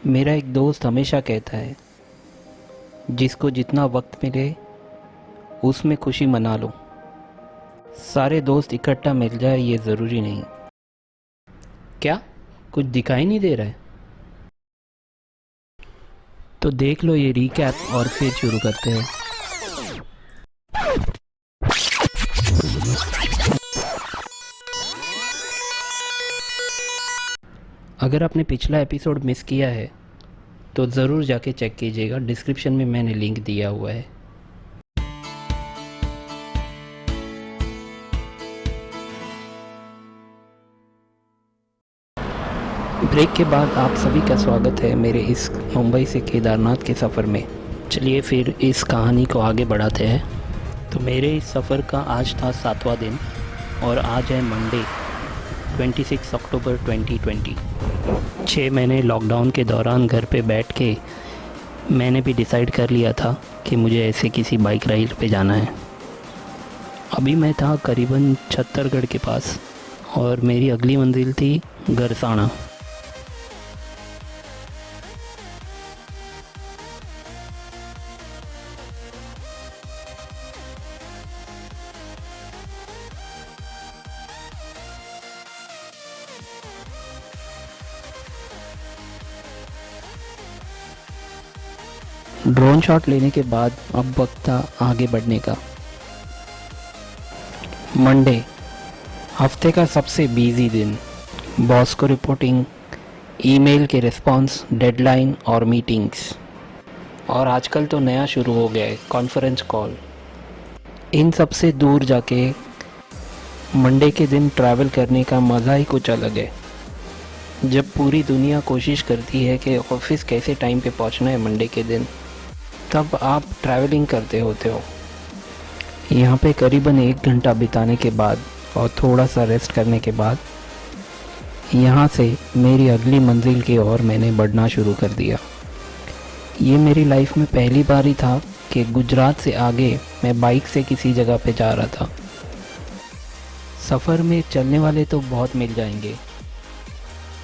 मेरा एक दोस्त हमेशा कहता है, जिसको जितना वक्त मिले उसमें खुशी मना लो। सारे दोस्त इकट्ठा मिल जाए ये ज़रूरी नहीं। क्या कुछ दिखाई नहीं दे रहा है? तो देख लो ये रीकैप और फिर शुरू करते हैं। अगर आपने पिछला एपिसोड मिस किया है तो ज़रूर जाके चेक कीजिएगा, डिस्क्रिप्शन में मैंने लिंक दिया हुआ है। ब्रेक के बाद आप सभी का स्वागत है मेरे इस मुंबई से केदारनाथ के सफ़र में। चलिए फिर इस कहानी को आगे बढ़ाते हैं। तो मेरे इस सफ़र का आज था 7वां दिन और आज है मंडे 26 अक्टूबर 2020। 6 महीने लॉकडाउन के दौरान घर पे बैठ के मैंने भी डिसाइड कर लिया था कि मुझे ऐसे किसी बाइक राइड पे जाना है। अभी मैं था करीबन छत्तरगढ़ के पास और मेरी अगली मंजिल थी गरसाना। ड्रोन शॉट लेने के बाद अब वक्त था आगे बढ़ने का। मंडे, हफ्ते का सबसे बिजी दिन। बॉस को रिपोर्टिंग, ईमेल के रिस्पांस, डेडलाइन और मीटिंग्स। और आजकल तो नया शुरू हो गया है, कॉन्फ्रेंस कॉल। इन सब से दूर जाके मंडे के दिन ट्रैवल करने का मज़ा ही कुछ अलग है। जब पूरी दुनिया कोशिश करती है कि ऑफिस कैसे टाइम पे पहुंचना है मंडे के दिन, तब आप ट्रैवलिंग करते होते हो। यहाँ पे करीबन 1 घंटा बिताने के बाद और थोड़ा सा रेस्ट करने के बाद यहाँ से मेरी अगली मंजिल की ओर मैंने बढ़ना शुरू कर दिया। ये मेरी लाइफ में पहली बार ही था कि गुजरात से आगे मैं बाइक से किसी जगह पे जा रहा था। सफ़र में चलने वाले तो बहुत मिल जाएंगे,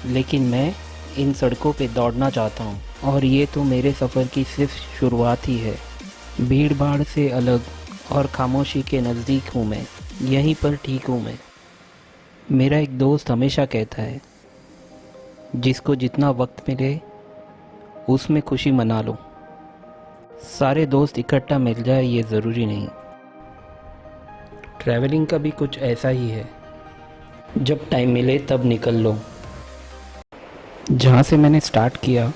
लेकिन मैं इन सड़कों पे दौड़ना चाहता हूँ। और ये तो मेरे सफ़र की सिर्फ शुरुआत ही है। भीड़ भाड़ से अलग और खामोशी के नज़दीक हूँ मैं, यहीं पर ठीक हूँ मैं। मेरा एक दोस्त हमेशा कहता है, जिसको जितना वक्त मिले उसमें खुशी मना लो। सारे दोस्त इकट्ठा मिल जाए ये ज़रूरी नहीं। ट्रैवलिंग का भी कुछ ऐसा ही है, जब टाइम मिले तब निकल लो। जहाँ से मैंने स्टार्ट किया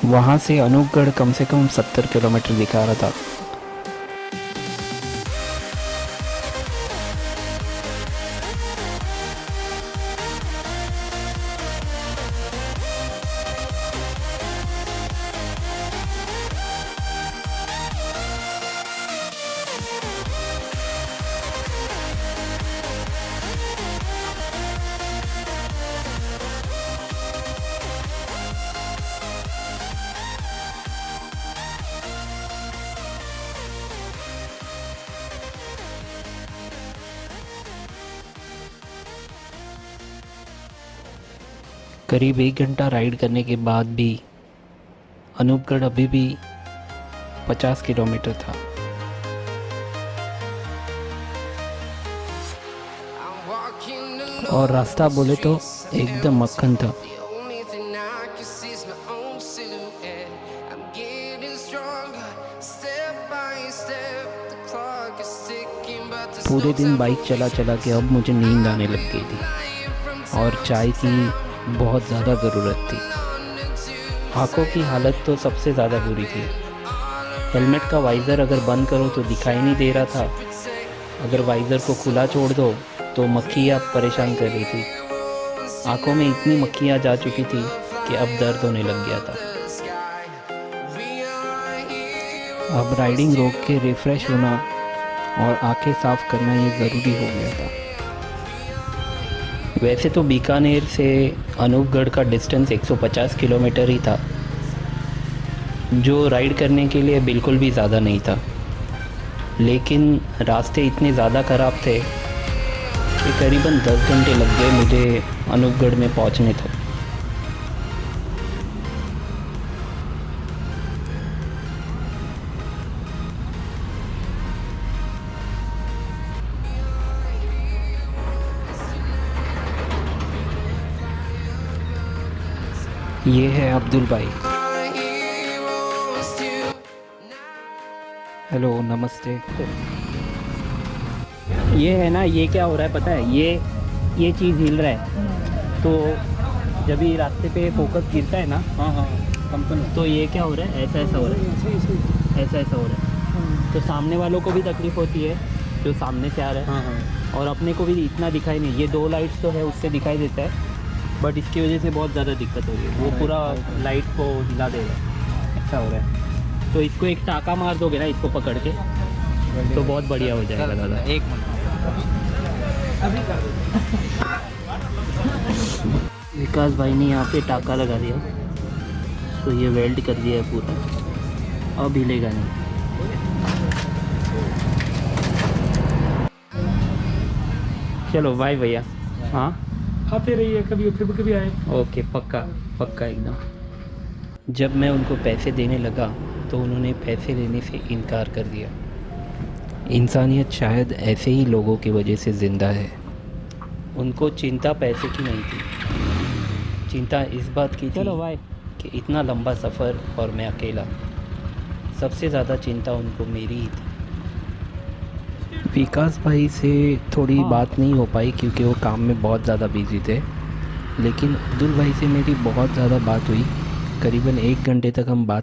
वहाँ से अनूपगढ़ कम से कम 70 किलोमीटर दिखा रहा था। करीब 1 घंटा राइड करने के बाद भी अनूपगढ़ अभी भी 50 किलोमीटर था। और रास्ता बोले तो एकदम मक्खन था। पूरे दिन बाइक चला चला के अब मुझे नींद आने लग गई थी और चाय की बहुत ज़्यादा ज़रूरत थी। आँखों की हालत तो सबसे ज़्यादा बुरी थी। हेलमेट का वाइज़र अगर बंद करो तो दिखाई नहीं दे रहा था, अगर वाइज़र को खुला छोड़ दो तो मक्खियाँ परेशान कर रही थी। आँखों में इतनी मक्खियाँ जा चुकी थी कि अब दर्द होने लग गया था। अब राइडिंग रोक के रिफ़्रेश होना और आंखें साफ़ करना ये ज़रूरी हो गया था। वैसे तो बीकानेर से अनूपगढ़ का डिस्टेंस 150 किलोमीटर ही था, जो राइड करने के लिए बिल्कुल भी ज़्यादा नहीं था। लेकिन रास्ते इतने ज़्यादा ख़राब थे कि करीबन 10 घंटे लग गए मुझे अनूपगढ़ में पहुंचने तक। ये है अब्दुल भाई। हेलो, नमस्ते। ये है ना, ये क्या हो रहा है पता है, ये चीज़ हिल रहा है, तो जब ये रास्ते पे फोकस गिरता है ना, हाँ कंपनी, तो ये क्या हो रहा है, ऐसा ऐसा हो रहा है, ऐसा ऐसा हो रहा है, तो सामने वालों को भी तकलीफ़ होती है जो सामने से आ रहा है, और अपने को भी इतना दिखाई नहीं, ये 2 लाइट्स तो है उससे दिखाई देता है, बट इसकी वजह से बहुत ज़्यादा दिक्कत हो रही है, वो पूरा लाइट को हिला दे रहा है, ऐसा हो रहा है। तो इसको एक टाका मार दोगे ना इसको पकड़ के, तो बहुत बढ़िया हो जाएगा दादा। एक मिनट, विकास भाई ने यहाँ पे टाका लगा दिया, तो ये वेल्ड कर दिया है पूरा, अब हिलेगा नहीं। चलो बाय भैया। हाँ, आते रहिए, कभी फिर कभी आए। ओके, पक्का पक्का एकदम। जब मैं उनको पैसे देने लगा तो उन्होंने पैसे देने से इनकार कर दिया। इंसानियत शायद ऐसे ही लोगों की वजह से ज़िंदा है। उनको चिंता पैसे की नहीं थी, चिंता इस बात की थी चलो बाय। कि इतना लंबा सफ़र और मैं अकेला। सबसे ज़्यादा चिंता उनको मेरी ही थी। विकास भाई से थोड़ी हाँ। बात नहीं हो पाई क्योंकि वो काम में बहुत ज़्यादा बिजी थे, लेकिन अब्दुल भाई से मेरी बहुत ज़्यादा बात हुई। करीबन 1 घंटे तक हम बात।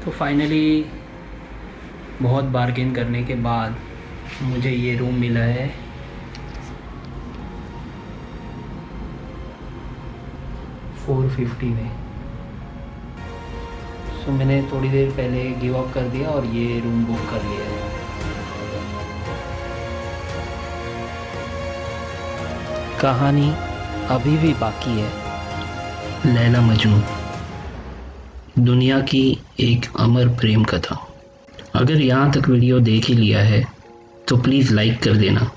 तो फाइनली बहुत बार्गेन करने के बाद मुझे ये रूम मिला है। $450 में। सो मैंने थोड़ी देर पहले गिव अप कर दिया और ये रूम बुक कर लिया है। कहानी अभी भी बाकी है। लैला मजनू, दुनिया की एक अमर प्रेम कथा। अगर यहाँ तक वीडियो देख ही लिया है तो प्लीज़ लाइक कर देना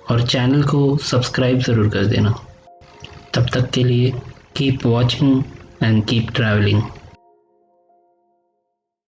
और चैनल को सब्सक्राइब ज़रूर कर देना। तब तक के लिए keep watching and keep travelling.